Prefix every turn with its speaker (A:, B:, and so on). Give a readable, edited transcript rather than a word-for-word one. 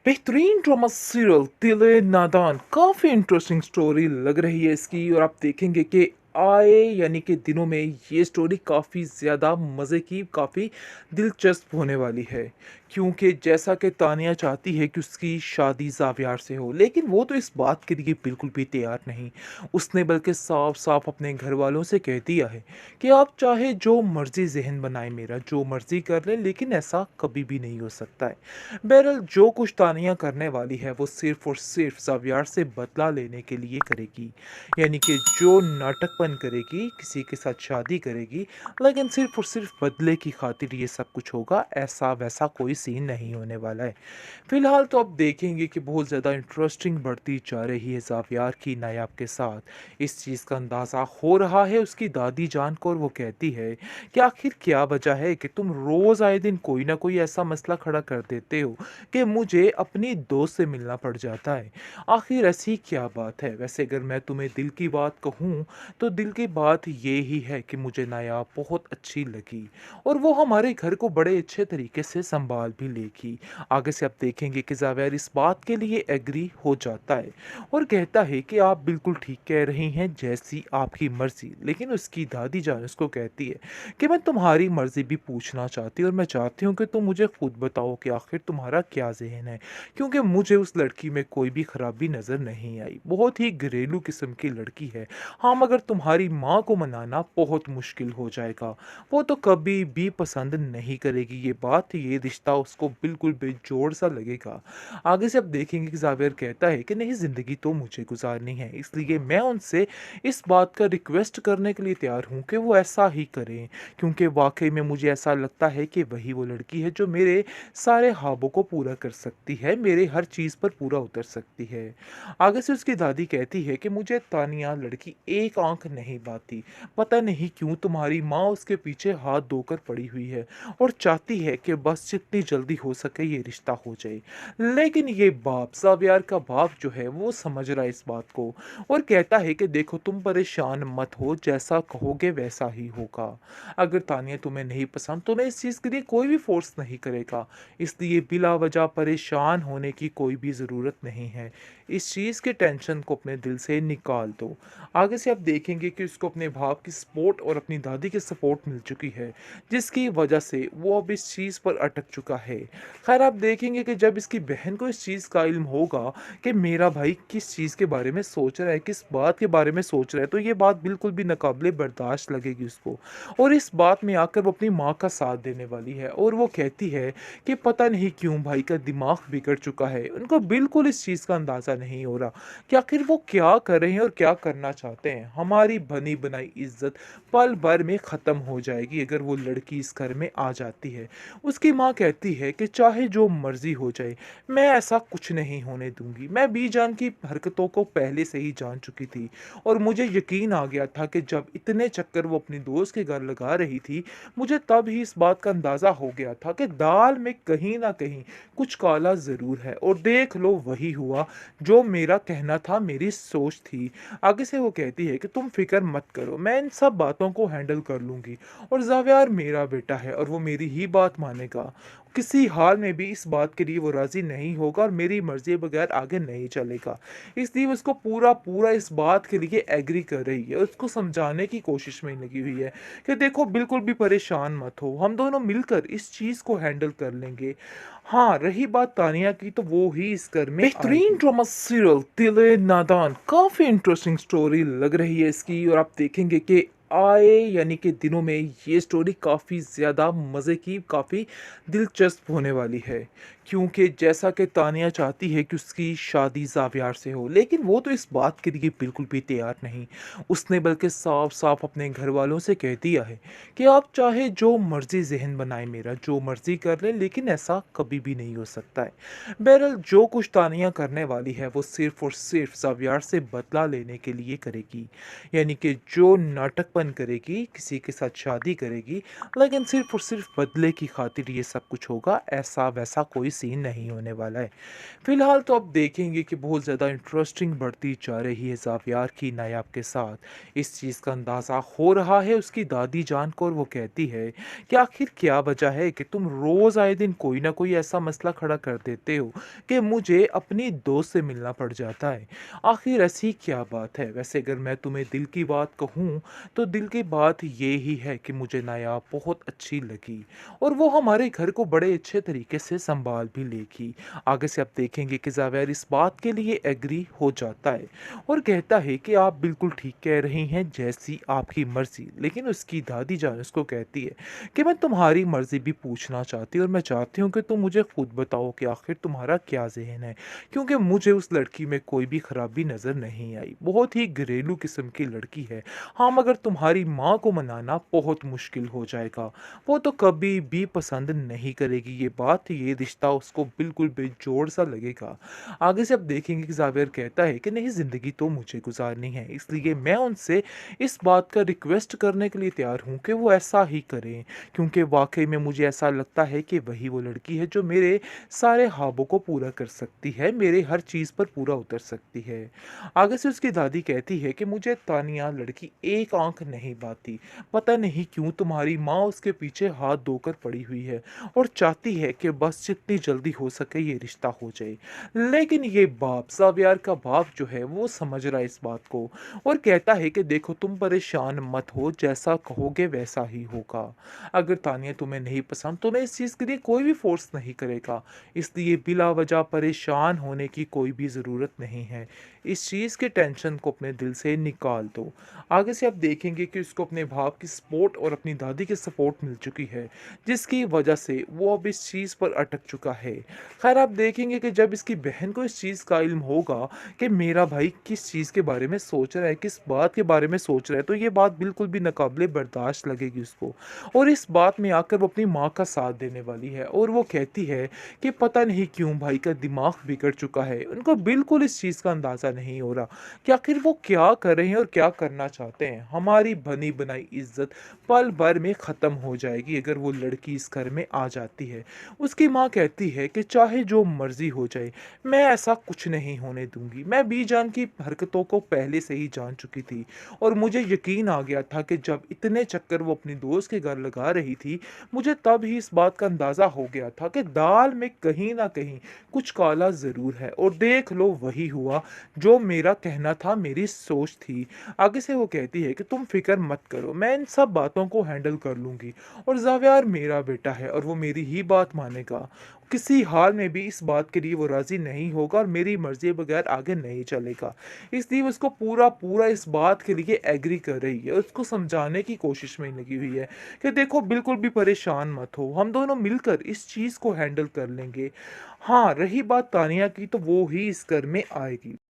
A: बेहतरीन drama serial दिल नादान काफ़ी इंटरेस्टिंग स्टोरी लग रही है इसकी। और आप देखेंगे कि आए यानी कि दिनों में ये स्टोरी काफ़ी ज़्यादा मज़े की, काफ़ी दिलचस्प होने वाली है। क्योंकि जैसा कि तानिया चाहती है कि उसकी शादी ज़ावियार से हो, लेकिन वो तो इस बात के लिए बिल्कुल भी तैयार नहीं। उसने बल्कि साफ साफ अपने घर वालों से कह दिया है कि आप चाहे जो मर्ज़ी ज़हन बनाए मेरा, जो मर्ज़ी कर लें, लेकिन ऐसा कभी भी नहीं हो सकता है। बहरहाल जो कुछ तानिया करने वाली है वो सिर्फ और सिर्फ ज़ावियार से बदला लेने के लिए करेगी। यानी कि जो नाटकपन करेगी, किसी के साथ शादी करेगी, लेकिन सिर्फ और सिर्फ बदले की खातिर ये सब कुछ होगा। ऐसा वैसा कोई सीन नहीं होने वाला है। फिलहाल तो आप देखेंगे कि बहुत ज़्यादा इंटरेस्टिंग बढ़ती जा रही है ज़ावियार की नायाब के साथ। इस चीज़ का अंदाज़ा हो रहा है उसकी दादी जान को, और वो कहती है कि आखिर क्या वजह है कि तुम रोज़ आए दिन कोई ना कोई ऐसा मसला खड़ा कर देते हो कि मुझे अपनी दोस्त से मिलना पड़ जाता है। आखिर ऐसी क्या बात है? वैसे अगर मैं तुम्हें दिल की बात कहूँ तो दिल की बात ये ही है कि मुझे नायाब बहुत अच्छी लगी, और वो हमारे घर को बड़े अच्छे तरीके से संभाल भी लेगी। आगे से आप देखेंगे कि ज़ावेर इस बात के लिए एग्री हो जाता है और कहता है कि आप बिल्कुल ठीक कह रही हैं, जैसी आपकी मर्ज़ी। लेकिन उसकी दादी जान उसको कहती है कि मैं तुम्हारी मर्ज़ी भी पूछना चाहती हूँ, और मैं चाहती हूँ कि तुम मुझे खुद बताओ कि आखिर तुम्हारा क्या ज़हन है, क्योंकि मुझे उस लड़की में कोई भी खराबी नज़र नहीं आई। बहुत ही घरेलू किस्म की लड़की है। हाँ, मगर तुम्हारी माँ को मनाना बहुत मुश्किल हो जाएगा। वो तो कभी भी पसंद नहीं करेगी ये बात, ये रिश्ता उसको बिल्कुल बेजोड़ सा लगेगा। आगे से अब देखेंगे कि ज़ावेर कहता है कि नहीं, ज़िंदगी तो मुझे गुजारनी है, इसलिए मैं उनसे इस बात का रिक्वेस्ट करने के लिए तैयार हूँ कि वो ऐसा ही करें, क्योंकि वाक़ई में मुझे ऐसा लगता है कि वही वो लड़की है जो मेरे सारे ख्वाबों को पूरा कर सकती है, मेरे हर चीज़ पर पूरा उतर सकती है। आगे से उसकी दादी कहती है कि मुझे तानिया लड़की एक आँख नहीं भाती। पता नहीं क्यों तुम्हारी माँ उसके पीछे हाथ धोकर पड़ी हुई है और चाहती है कि बस जितनी जल्दी हो सके ये रिश्ता हो जाए। लेकिन ये बाप, ज़ावियार का बाप जो है, वो समझ रहा है इस बात को, और कहता है कि देखो, तुम परेशान मत हो, जैसा कहोगे वैसा ही होगा। अगर तानिया तुम्हें नहीं पसंद तो मैं इस चीज़ के लिए कोई भी फ़ोर्स नहीं करेगा, इसलिए बिला वजह परेशान होने की कोई भी ज़रूरत नहीं है। इस चीज़ के टेंशन को अपने दिल से निकाल दो। आगे से आप देखेंगे कि उसको अपने बाप की सपोर्ट और अपनी दादी की सपोर्ट मिल चुकी है, जिसकी वजह से वो अब इस चीज़ पर अटक चुका है। खैर, आप देखेंगे कि जब इसकी बहन को इस चीज़ का इल्म होगा कि मेरा भाई किस चीज़ के बारे में सोच रहा है, किस बात के बारे में सोच रहा है, तो ये बात बिल्कुल भी नाकाबिले बर्दाश्त लगेगी उसको, और इस बात में आकर वो अपनी माँ का साथ देने वाली है। और वो कहती है कि पता नहीं क्यों भाई का दिमाग बिगड़ चुका है। उनको बिल्कुल इस चीज़ का अंदाज़ा नहीं हो रहा कि आखिर वो क्या कर रहे हैं और क्या करना चाहते हैं। हमारी बनी बनाई इज्जत पल भर में ख़त्म हो जाएगी अगर वो लड़की इस घर में आ जाती है। उसकी माँ कहती है कि चाहे जो मर्ज़ी हो जाए, मैं ऐसा कुछ नहीं होने दूँगी। मैं बीजान की हरकतों को पहले से ही जान चुकी थी, और मुझे यकीन आ गया था कि जब इतने चक्कर वो अपनी दोस्त के घर लगा रही थी, मुझे तब ही इस बात का अंदाज़ा हो गया था कि दाल में कहीं न कहीं कुछ काला ज़रूर है, और देख लो वही हुआ जो मेरा कहना था, मेरी सोच थी। आगे से वो कहती है कि तुम फ़िक्र मत करो, मैं इन सब बातों को हैंडल कर लूँगी, और ज़ावियार मेरा बेटा है और वो मेरी ही बात मानेगा। किसी हाल में भी इस बात के लिए वो राज़ी नहीं होगा और मेरी मर्ज़ी बगैर आगे नहीं चलेगा। इसलिए वो उसको पूरा इस बात के लिए एग्री कर रही है, उसको समझाने की कोशिश में लगी हुई है कि देखो, बिल्कुल भी परेशान मत हो, हम दोनों मिलकर इस चीज़ को हैंडल कर लेंगे। हाँ, रही बात तानिया की, तो वो ही इस घर में बेहतरीन
B: आएगी।
A: ड्रामा सीरियल दिल नादान काफ़ी इंटरेस्टिंग स्टोरी लग रही है इसकी। और आप देखेंगे कि आए यानी कि दिनों में ये स्टोरी काफ़ी ज़्यादा मज़े की, काफ़ी दिलचस्प होने वाली है। क्योंकि जैसा कि तानिया चाहती है कि उसकी शादी ज़ावियार से हो, लेकिन वो तो इस बात के लिए बिल्कुल भी तैयार नहीं। उसने बल्कि साफ साफ अपने घर वालों से कह दिया है कि आप चाहे जो मर्ज़ी ज़हन बनाए मेरा, जो मर्ज़ी कर लें, लेकिन ऐसा कभी भी नहीं हो सकता है। बहरहाल जो कुछ तानिया करने वाली है वो सिर्फ और सिर्फ ज़ावियार से बदला लेने के लिए करेगी। यानी कि जो नाटकपन करेगी, किसी के साथ शादी करेगी, लेकिन सिर्फ और सिर्फ बदले की खातिर ये सब कुछ होगा। ऐसा वैसा कोई सीन नहीं होने वाला है। फिलहाल तो आप देखेंगे कि बहुत ज़्यादा इंटरेस्टिंग बढ़ती जा रही है ज़ावियार की नायाब के साथ। इस चीज़ का अंदाज़ा हो रहा है उसकी दादी जान को, और वो कहती है कि आखिर क्या वजह है कि तुम रोज़ आए दिन कोई ना कोई ऐसा मसला खड़ा कर देते हो कि मुझे अपनी दोस्त से मिलना पड़ जाता है। आखिर ऐसी क्या बात है? वैसे अगर मैं तुम्हें दिल की बात कहूँ तो दिल की बात ये ही है कि मुझे नायाब बहुत अच्छी लगी, और वो हमारे घर को बड़े अच्छे तरीके से संभाल भी लेगी। आगे से आप देखेंगे कि ज़ावेर इस बात के लिए एग्री हो जाता है और कहता है कि आप बिल्कुल ठीक कह रही हैं, जैसी आपकी मर्ज़ी। लेकिन उसकी दादी जान उसको कहती है कि मैं तुम्हारी मर्ज़ी भी पूछना चाहती हूँ, और मैं चाहती हूँ कि तुम मुझे खुद बताओ कि आखिर तुम्हारा क्या ज़हन है, क्योंकि मुझे उस लड़की में कोई भी खराबी नज़र नहीं आई। बहुत ही घरेलू किस्म की लड़की है। हाँ, मगर तुम्हारी माँ को मनाना बहुत मुश्किल हो जाएगा। वो तो कभी भी पसंद नहीं करेगी ये बात, ये रिश्ता उसको बिल्कुल बेजोड़ सा लगेगा। आगे से आप देखेंगे कि ज़ावियर कहता है कि नहीं, ज़िंदगी तो मुझे गुज़ारनी है, इसलिए मैं उनसे इस बात का रिक्वेस्ट करने के लिए तैयार हूँ कि वो ऐसा ही करें, क्योंकि वाक़ई में मुझे ऐसा लगता है कि वही वो लड़की है जो मेरे सारे ख्वाबों को पूरा कर सकती है, मेरे हर चीज़ पर पूरा उतर सकती है। आगे से उसकी दादी कहती है कि मुझे तानिया लड़की एक आँख नहीं भाती। पता नहीं क्यों तुम्हारी माँ उसके पीछे हाथ धोकर पड़ी हुई है और चाहती है कि बस जितनी जल्दी हो सके ये रिश्ता हो जाए। लेकिन ये बाप, ज़ावियार का बाप जो है वो समझ रहा है इस बात को, और कहता है कि देखो तुम परेशान मत हो, जैसा कहोगे वैसा ही होगा। अगर तानिया तुम्हें नहीं पसंद तो मैं इस चीज़ के लिए कोई भी फ़ोर्स नहीं करेगा, इसलिए बिला वजह परेशान होने की कोई भी ज़रूरत नहीं है। इस चीज़ के टेंशन को अपने दिल से निकाल दो। आगे से आप देखेंगे कि उसको अपने बाप की सपोर्ट और अपनी दादी की सपोर्ट मिल चुकी है, जिसकी वजह से वो अब इस चीज़ पर अटक चुका है। खैर आप देखेंगे कि जब इसकी बहन को इस चीज़ का इल्म होगा कि मेरा भाई किस चीज़ के बारे में सोच रहा है, किस बात के बारे में सोच रहा है, तो ये बात बिल्कुल भी नाकाबिले बर्दाश्त लगेगी उसको, और इस बात में आकर वो अपनी माँ का साथ देने वाली है। और वो कहती है कि पता नहीं क्यों भाई का दिमाग बिगड़ चुका है। उनको बिल्कुल इस चीज़ का अंदाज़ा नहीं हो रहा कि आखिर वो क्या कर रहे हैं और क्या करना चाहते हैं। हमारी बनी बनाई इज़्ज़त पल भर में ख़त्म हो जाएगी अगर वो लड़की इस घर में आ जाती है। उसकी माँ कहती है कि चाहे जो मर्ज़ी हो जाए, मैं ऐसा कुछ नहीं होने दूँगी। मैं बीजान की हरकतों को पहले से ही जान चुकी थी, और मुझे यकीन आ गया था कि जब इतने चक्कर वो अपनी दोस्त के घर लगा रही थी, मुझे तब ही इस बात का अंदाज़ा हो गया था कि दाल में कहीं न कहीं कुछ काला ज़रूर है, और देख लो वही हुआ जो मेरा कहना था, मेरी सोच थी। आगे से वो कहती है कि तुम फ़िक्र मत करो, मैं इन सब बातों को हैंडल कर लूँगी, और ज़ावियार मेरा बेटा है और वो मेरी ही बात मानेगा। किसी हाल में भी इस बात के लिए वो राज़ी नहीं होगा और मेरी मर्ज़ी के बगैर आगे नहीं चलेगा। इसलिए वो उसको पूरा-पूरा इस बात के लिए एग्री कर रही है, उसको समझाने की कोशिश में लगी हुई है कि देखो बिल्कुल भी परेशान मत हो, हम दोनों मिलकर इस चीज़ को हैंडल कर लेंगे। हाँ, रही बात तानिया की, तो वो ही इस घर में आएगी।